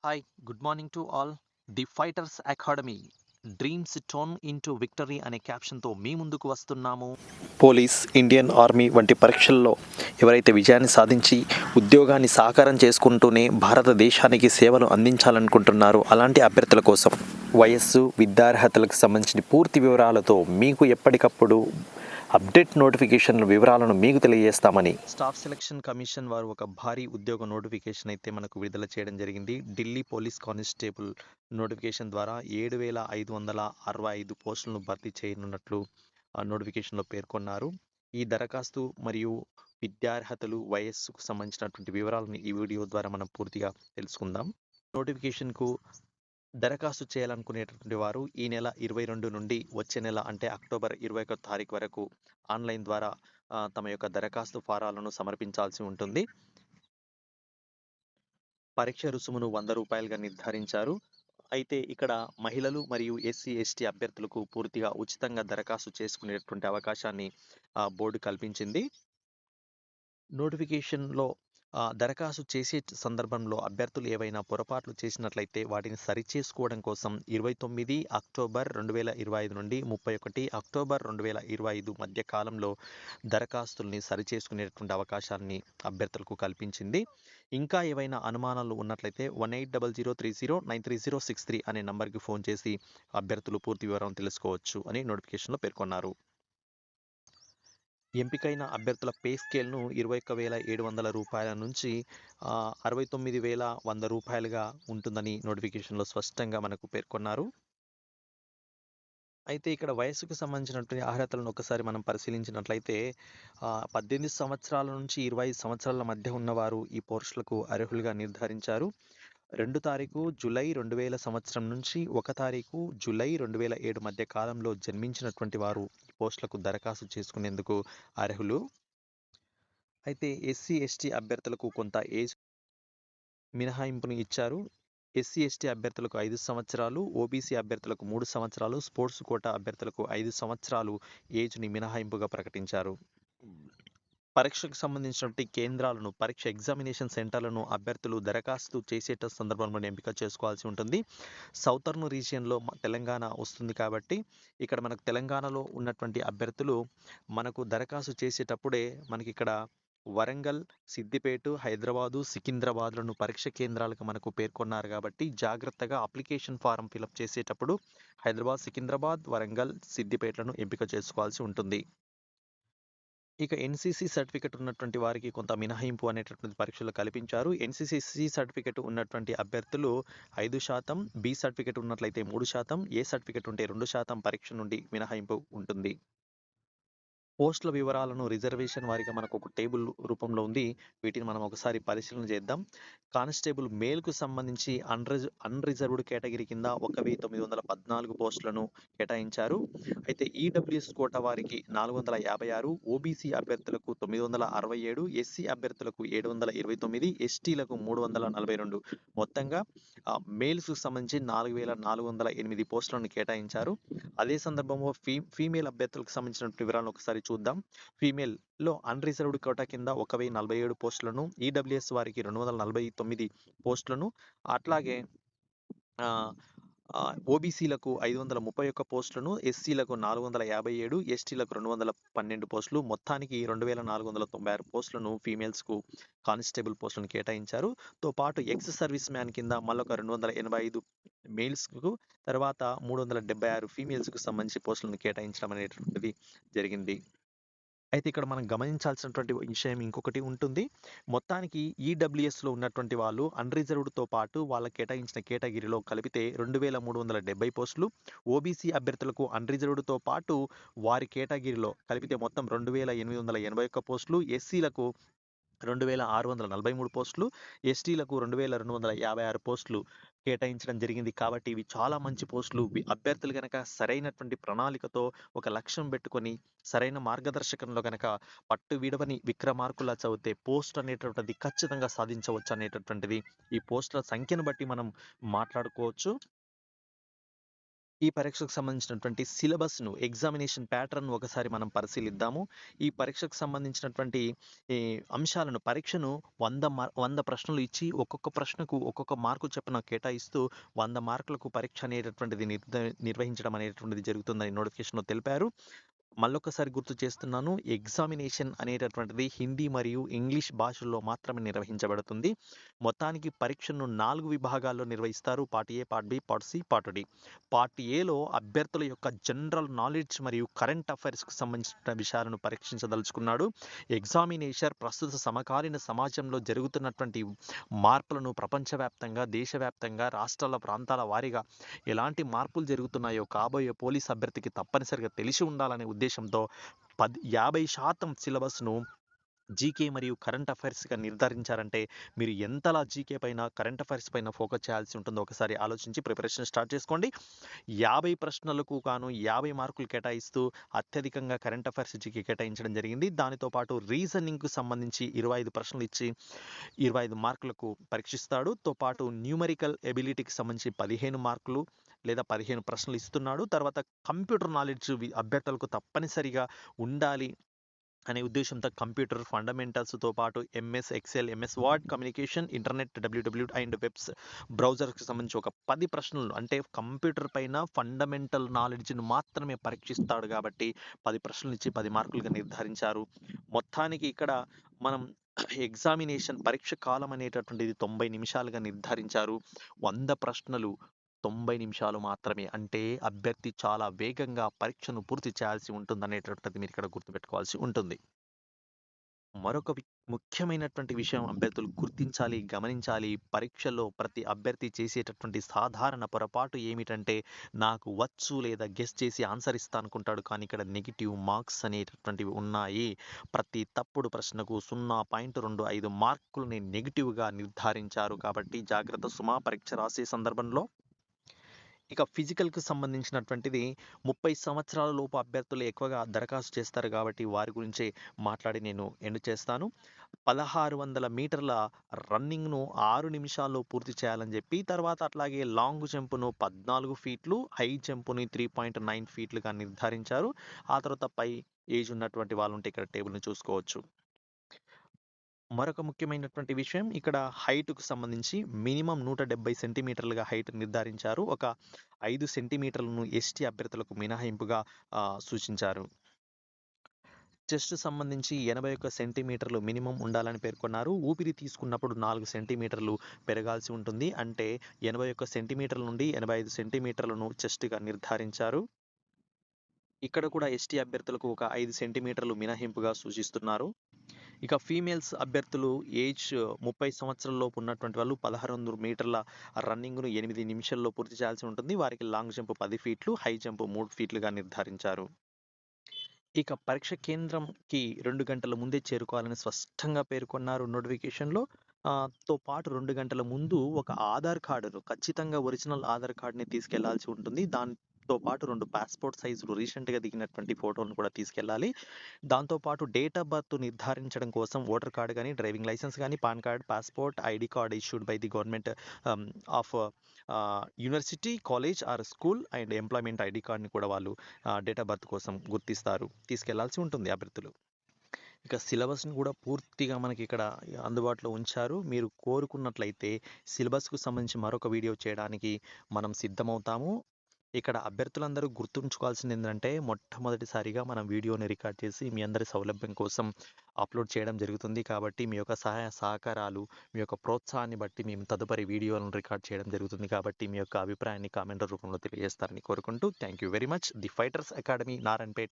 Hi, good morning to all. The fighters academy dreams turn into victory అనే క్యాప్షన్తో మీ ముందుకు వస్తున్నాము. Police, Indian army వంటి పరీక్షల్లో ఎవరైతే విజయాన్ని సాధించి ఉద్యోగాన్ని సాకారం చేసుకుంటూనే భారతదేశానికి సేవలు అందించాలనుకుంటున్నారో అలాంటి అభ్యర్థుల కోసం వయస్సు, విద్యార్హతలకు సంబంధించిన పూర్తి వివరాలతో మీకు ఎప్పటికప్పుడు అప్డేట్ నోటిఫికేషన్ల వివరాలను మీకు తెలియజేస్తామని స్టాఫ్ సెలక్షన్ కమిషన్ వారు ఒక భారీ ఉద్యోగ నోటిఫికేషన్ అయితే మనకు విడుదల చేయడం జరిగింది. ఢిల్లీ పోలీస్ కానిస్టేబుల్ నోటిఫికేషన్ ద్వారా 7,565 పోస్టులను భర్తీ చేయనున్నట్లు ఆ నోటిఫికేషన్లో పేర్కొన్నారు. ఈ దరఖాస్తు మరియు విద్యార్హతలు, వయస్సుకు సంబంధించినటువంటి వివరాలను ఈ వీడియో ద్వారా మనం పూర్తిగా తెలుసుకుందాం. నోటిఫికేషన్కు దరఖాస్తు చేయాలనుకునేటటువంటి వారు ఈ నెల 22 నుండి వచ్చే నెల అంటే అక్టోబర్ 21 తారీఖు వరకు ఆన్లైన్ ద్వారా తమ యొక్క దరఖాస్తు ఫారాలను సమర్పించాల్సి ఉంటుంది. పరీక్ష రుసుమును 100 రూపాయలుగా నిర్ధారించారు. అయితే ఇక్కడ మహిళలు మరియు ఎస్సీ ఎస్టీ అభ్యర్థులకు పూర్తిగా ఉచితంగా దరఖాస్తు చేసుకునేటువంటి అవకాశాన్ని బోర్డు కల్పించింది. నోటిఫికేషన్లో దరఖాస్తు చేసే సందర్భంలో అభ్యర్థులు ఏవైనా పొరపాట్లు చేసినట్లయితే వాటిని సరిచేసుకోవడం కోసం 29 అక్టోబర్ 2025 నుండి 31 అక్టోబర్ 2025 మధ్య కాలంలో దరఖాస్తుల్ని సరిచేసుకునేటువంటి అవకాశాన్ని అభ్యర్థులకు కల్పించింది. ఇంకా ఏవైనా అనుమానాలు ఉన్నట్లయితే 180030936063 అనే నంబర్కి ఫోన్ చేసి అభ్యర్థులు పూర్తి వివరం తెలుసుకోవచ్చు అని నోటిఫికేషన్లో పేర్కొన్నారు. ఎంపికైన అభ్యర్థుల పే స్కేల్ను 21,700 రూపాయల నుంచి 69,100 రూపాయలుగా ఉంటుందని నోటిఫికేషన్లో స్పష్టంగా మనకు పేర్కొన్నారు. అయితే ఇక్కడ వయస్సుకు సంబంధించినటువంటి అర్హతలను ఒకసారి మనం పరిశీలించినట్లయితే 18 సంవత్సరాల నుంచి 25 సంవత్సరాల మధ్య ఉన్నవారు ఈ పోస్టులకు అర్హులుగా నిర్ధారించారు. 2 తారీఖు జూలై 2000 సంవత్సరం నుంచి 1 తారీఖు జూలై 2007 మధ్య కాలంలో జన్మించినటువంటి వారు ఈ పోస్టులకు దరఖాస్తు చేసుకునేందుకు అర్హులు. అయితే ఎస్సీ ఎస్టీ అభ్యర్థులకు కొంత ఏజ్ మినహాయింపును ఇచ్చారు. ఎస్సీ ఎస్టీ అభ్యర్థులకు 5 సంవత్సరాలు, ఓబీసీ అభ్యర్థులకు 3 సంవత్సరాలు, స్పోర్ట్స్ కోటా అభ్యర్థులకు 5 సంవత్సరాలు ఏజ్ని మినహాయింపుగా ప్రకటించారు. పరీక్షకు సంబంధించినటువంటి కేంద్రాలను, పరీక్ష ఎగ్జామినేషన్ సెంటర్లను అభ్యర్థులు దరఖాస్తు చేసేట సందర్భంలో ఎంపిక చేసుకోవాల్సి ఉంటుంది. సౌతర్న్ రీజియన్లో తెలంగాణ వస్తుంది కాబట్టి ఇక్కడ మనకు తెలంగాణలో ఉన్నటువంటి అభ్యర్థులు మనకు దరఖాస్తు చేసేటప్పుడే మనకి ఇక్కడ వరంగల్, సిద్దిపేట, హైదరాబాదు, సికింద్రాబాద్లను పరీక్ష కేంద్రాలకు మనకు పేర్కొన్నారు కాబట్టి జాగ్రత్తగా అప్లికేషన్ ఫారం ఫిలప్ చేసేటప్పుడు హైదరాబాద్, సికింద్రాబాద్, వరంగల్, సిద్దిపేటలను ఎంపిక చేసుకోవాల్సి ఉంటుంది. ఇక ఎన్సీసీ సర్టిఫికెట్ ఉన్నటువంటి వారికి కొంత మినహాయింపు అనేటటువంటి పరీక్షలు కల్పించారు. ఎన్సీసీ సర్టిఫికెట్ ఉన్నటువంటి అభ్యర్థులు 5%, బి సర్టిఫికెట్ ఉన్నట్లయితే 3%, ఏ సర్టిఫికెట్ ఉంటే 2% పరీక్ష నుండి మినహాయింపు ఉంటుంది. పోస్టుల వివరాలను రిజర్వేషన్ వారిగా మనకు ఒక టేబుల్ రూపంలో ఉంది. వీటిని మనం ఒకసారి పరిశీలన చేద్దాం. కానిస్టేబుల్ మేల్కు సంబంధించి అన్రిజర్వ్డ్ కేటగిరీ కింద 1,914 పోస్టులను కేటాయించారు. అయితే ఈడబ్ల్యూఎస్ కోటా వారికి 456, ఓబీసీ అభ్యర్థులకు 967, ఎస్సీ అభ్యర్థులకు 729, ఎస్టీలకు 342, మొత్తంగా మేల్స్కు సంబంధించి 4,408 పోస్టులను కేటాయించారు. అదే సందర్భంలో ఫీమేల్ అభ్యర్థులకు సంబంధించిన వివరాలను ఒకసారి చూద్దాం. ఫీమేల్లో అన్రిజర్వ్డ్ కోటా కింద 1,047 పోస్టులను, ఈడబ్ల్యూఎస్ వారికి 249 పోస్టులను, అట్లాగే ఓబీసీలకు 531 పోస్టులను, ఎస్సీలకు 457, ఎస్టీలకు 212 పోస్టులు, మొత్తానికి 2,496 పోస్టులను ఫీమేల్స్కు కానిస్టేబుల్ పోస్టులను కేటాయించారు. తో పాటు ఎక్స్ సర్వీస్ మ్యాన్ కింద మళ్ళొక 285 మేల్స్కు, తర్వాత 376 ఫీమేల్స్కు సంబంధించి పోస్టులను కేటాయించడం అనేటువంటిది జరిగింది. అయితే ఇక్కడ మనం గమనించాల్సినటువంటి విషయం ఇంకొకటి ఉంటుంది. మొత్తానికి ఈడబ్ల్యూఎస్లో ఉన్నటువంటి వాళ్ళు అన్రిజర్వ్డ్తో పాటు వాళ్ళకి కేటాయించిన కేటగిరీలో కలిపితే 2,370 పోస్టులు, ఓబీసీ అభ్యర్థులకు అన్రిజర్వ్డ్తో పాటు వారి కేటగిరీలో కలిపితే మొత్తం 2,881 పోస్టులు, ఎస్సీలకు 2,643 పోస్టులు, ఎస్టీలకు 2,256 పోస్టులు కేటాయించడం జరిగింది. కాబట్టి ఇవి చాలా మంచి పోస్టులు. అభ్యర్థులు కనుక సరైనటువంటి ప్రణాళికతో ఒక లక్ష్యం పెట్టుకొని సరైన మార్గదర్శకంలో కనుక పట్టు విడవని విక్రమార్కులా చదివితే పోస్ట్ అనేటటువంటిది ఖచ్చితంగా సాధించవచ్చు అనేటటువంటిది ఈ పోస్టుల సంఖ్యను బట్టి మనం మాట్లాడుకోవచ్చు. ఈ పరీక్షకు సంబంధించినటువంటి సిలబస్‌ను, ఎగ్జామినేషన్ ప్యాటర్న్ ఒకసారి మనం పరిశీలిద్దాము. ఈ పరీక్షకు సంబంధించినటువంటి ఈ అంశాలను పరీక్షను 100 ప్రశ్నలు ఇచ్చి ఒక్కొక్క ప్రశ్నకు ఒక్కొక్క మార్కు చొప్పున కేటాయిస్తూ 100 మార్కులకు పరీక్ష అనేటటువంటిది నిర్వహించడం అనేటటువంటిది జరుగుతుందని నోటిఫికేషన్‌లో తెలిపారు. మళ్ళొక్కసారి గుర్తు చేస్తున్నాను. ఎగ్జామినేషన్ అనేటటువంటిది హిందీ మరియు ఇంగ్లీష్ భాషల్లో మాత్రమే నిర్వహించబడుతుంది. మొత్తానికి పరీక్షను 4 విభాగాల్లో నిర్వహిస్తారు. Part A, part B, part C, part D. Part ఏలో అభ్యర్థుల యొక్క జనరల్ నాలెడ్జ్ మరియు కరెంట్ అఫైర్స్‌కు సంబంధించిన విషయాలను పరీక్షించదలుచుకున్నాడు. ఎగ్జామినేషర్ ప్రస్తుత సమకాలీన సమాజంలో జరుగుతున్నటువంటి మార్పులను ప్రపంచవ్యాప్తంగా, దేశవ్యాప్తంగా, రాష్ట్రాల, ప్రాంతాల వారీగా ఎలాంటి మార్పులు జరుగుతున్నాయో కాబోయే పోలీస్ అభ్యర్థికి తప్పనిసరిగా తెలిసి ఉండాలనే ఉద్దేశంతో 50% సిలబస్‌ను జీకే మరియు కరెంట్ అఫైర్స్‌గా నిర్ధారించారంటే మీరు ఎంతలా జీకే పైన, కరెంట్ అఫైర్స్ పైన ఫోకస్ చేయాల్సి ఉంటుందో ఒకసారి ఆలోచించి ప్రిపరేషన్ స్టార్ట్ చేసుకోండి. 50 ప్రశ్నలకు గాను 50 మార్కులు కేటాయిస్తూ అత్యధికంగా కరెంట్ అఫైర్స్, జీకే కేటాయించడం జరిగింది. దానితో పాటు రీజనింగ్‌కు సంబంధించి 25 ప్రశ్నలు ఇచ్చి 25 మార్కులకు పరీక్షిస్తాడు. తో పాటు న్యూమరికల్ ఎబిలిటీకి సంబంధించి 15 మార్కులు లేదా 15 ప్రశ్నలు ఇస్తున్నాడు. తర్వాత కంప్యూటర్ నాలెడ్జ్ అభ్యర్థులకు తప్పనిసరిగా ఉండాలి అనే ఉద్దేశంతో కంప్యూటర్ ఫండమెంటల్స్‌తో పాటు MS Excel, MS Word, communication, internet, WW and webs బ్రౌజర్స్‌కి సంబంధించి ఒక 10 ప్రశ్నలు అంటే కంప్యూటర్ పైన ఫండమెంటల్ నాలెడ్జ్‌ని మాత్రమే పరీక్షిస్తాడు కాబట్టి 10 ప్రశ్నలు ఇచ్చి 10 మార్కులుగా నిర్ధారించారు. మొత్తానికి ఇక్కడ మనం ఎగ్జామినేషన్ పరీక్ష కాలం అనేటటువంటిది 90 నిమిషాలుగా నిర్ధారించారు. 100 ప్రశ్నలు 90 నిమిషాలు మాత్రమే. అంటే అభ్యర్థి చాలా వేగంగా పరీక్షను పూర్తి చేయాల్సి ఉంటుందనేటటువంటిది మీరు ఇక్కడ గుర్తుపెట్టుకోవాల్సి ఉంటుంది. మరొక ముఖ్యమైనటువంటి విషయం అభ్యర్థులు గుర్తించాలి, గమనించాలి. పరీక్షలో ప్రతి అభ్యర్థి చేసేటటువంటి సాధారణ పొరపాటు ఏమిటంటే నాకు వచ్చు లేదా గెస్ చేసి ఆన్సర్ ఇస్తానుకుంటాడు. కానీ ఇక్కడ నెగెటివ్ మార్క్స్ అనేటటువంటివి ఉన్నాయి. ప్రతి తప్పుడు ప్రశ్నకు 0.25 మార్కుల్ని నెగెటివ్‌గా నిర్ధారించారు. కాబట్టి జాగ్రత్త సుమా పరీక్ష రాసే సందర్భంలో. ఇక ఫిజికల్‌కి సంబంధించినటువంటిది 30 సంవత్సరాల లోపు అభ్యర్థులు ఎక్కువగా దరఖాస్తు చేస్తారు కాబట్టి వారి గురించే మాట్లాడి నేను ఎండ్ చేస్తాను. 1600 మీటర్ల రన్నింగ్‌ను 6 నిమిషాల్లో పూర్తి చేయాలని చెప్పి, తర్వాత అట్లాగే లాంగ్ జంప్‌ను 14 ఫీట్లు, హై జంప్‌ని 3.9 ఫీట్లుగా నిర్ధారించారు. ఆ తర్వాత పై ఏజ్ ఉన్నటువంటి వాళ్ళుంటే ఇక్కడ టేబుల్‌ని చూసుకోవచ్చు. మరొక ముఖ్యమైనటువంటి విషయం ఇక్కడ హైట్‌కు సంబంధించి మినిమమ్ 170 సెంటీమీటర్లుగా హైట్ నిర్ధారించారు. ఒక 5 సెంటీమీటర్లను ఎస్టీ అభ్యర్థులకు మినహాయింపుగా సూచించారు. చెస్ట్ సంబంధించి 81 సెంటీమీటర్లు మినిమమ్ ఉండాలని పేర్కొన్నారు. ఊపిరి తీసుకున్నప్పుడు 4 సెంటీమీటర్లు పెరగాల్సి ఉంటుంది. అంటే 81 సెంటీమీటర్ల నుండి 85 సెంటీమీటర్లను చెస్ట్‌గా నిర్ధారించారు. ఇక్కడ కూడా ఎస్టీ అభ్యర్థులకు ఒక 5 సెంటీమీటర్లు మినహాయింపుగా సూచిస్తున్నారు. ఇక ఫీమేల్స్ అభ్యర్థులు ఏజ్ 30 సంవత్సరాల లోపు ఉన్నటువంటి వాళ్ళు 1600 మీటర్ల రన్నింగ్‌ను 8 నిమిషాల్లో పూర్తి చేయాల్సి ఉంటుంది. వారికి లాంగ్ జంప్ 10 ఫీట్లు, హై జంప్ 3 ఫీట్లుగా నిర్ధారించారు. ఇక పరీక్ష కేంద్రంకి 2 గంటల ముందే చేరుకోవాలని స్పష్టంగా పేర్కొన్నారు నోటిఫికేషన్‌లో. తో పాటు 2 గంటల ముందు ఒక ఆధార్ కార్డును ఖచ్చితంగా ఒరిజినల్ ఆధార్ కార్డ్‌ని తీసుకెళ్లాల్సి ఉంటుంది. దాంతో పాటు 2 పాస్‌పోర్ట్ సైజులు రీసెంట్‌గా దిగినటువంటి ఫోటోలను కూడా తీసుకెళ్ళాలి. దాంతో పాటు డేట్ ఆఫ్ బర్త్ నిర్ధారించడం కోసం ఓటర్ కార్డ్ గాని, డ్రైవింగ్ లైసెన్స్ గాని, pan card, passport, ID card issued by the government of university, college are school and employment ID కార్డ్‌ని కూడా వాళ్ళు డేట్ ఆఫ్ బర్త్ కోసం గుర్తిస్తారు. తీసుకెళ్లాల్సి ఉంటుంది అభ్యర్థులు. ఇక సిలబస్‌ని కూడా పూర్తిగా మనకి ఇక్కడ అందుబాటులో ఉంచారు. మీరు కోరుకున్నట్లయితే సిలబస్‌కు సంబంధించి మరొక వీడియో చేయడానికి మనం సిద్ధమవుతాము. ఇక్కడ అభ్యర్థులందరూ గుర్తుంచుకోవాల్సింది ఏంటంటే మొట్టమొదటిసారిగా మనం వీడియోని రికార్డ్ చేసి మీ అందరి సౌలభ్యం కోసం అప్లోడ్ చేయడం జరుగుతుంది. కాబట్టి మీ యొక్క సహాయ సహకారాలు, మీ యొక్క ప్రోత్సాహాన్ని బట్టి మేము తదుపరి వీడియోలను రికార్డ్ చేయడం జరుగుతుంది. కాబట్టి మీ యొక్క అభిప్రాయాన్ని కామెంట్ రూపంలో తెలియజేస్తారని కోరుకుంటూ thank you very much. The fighters academy Narayanpet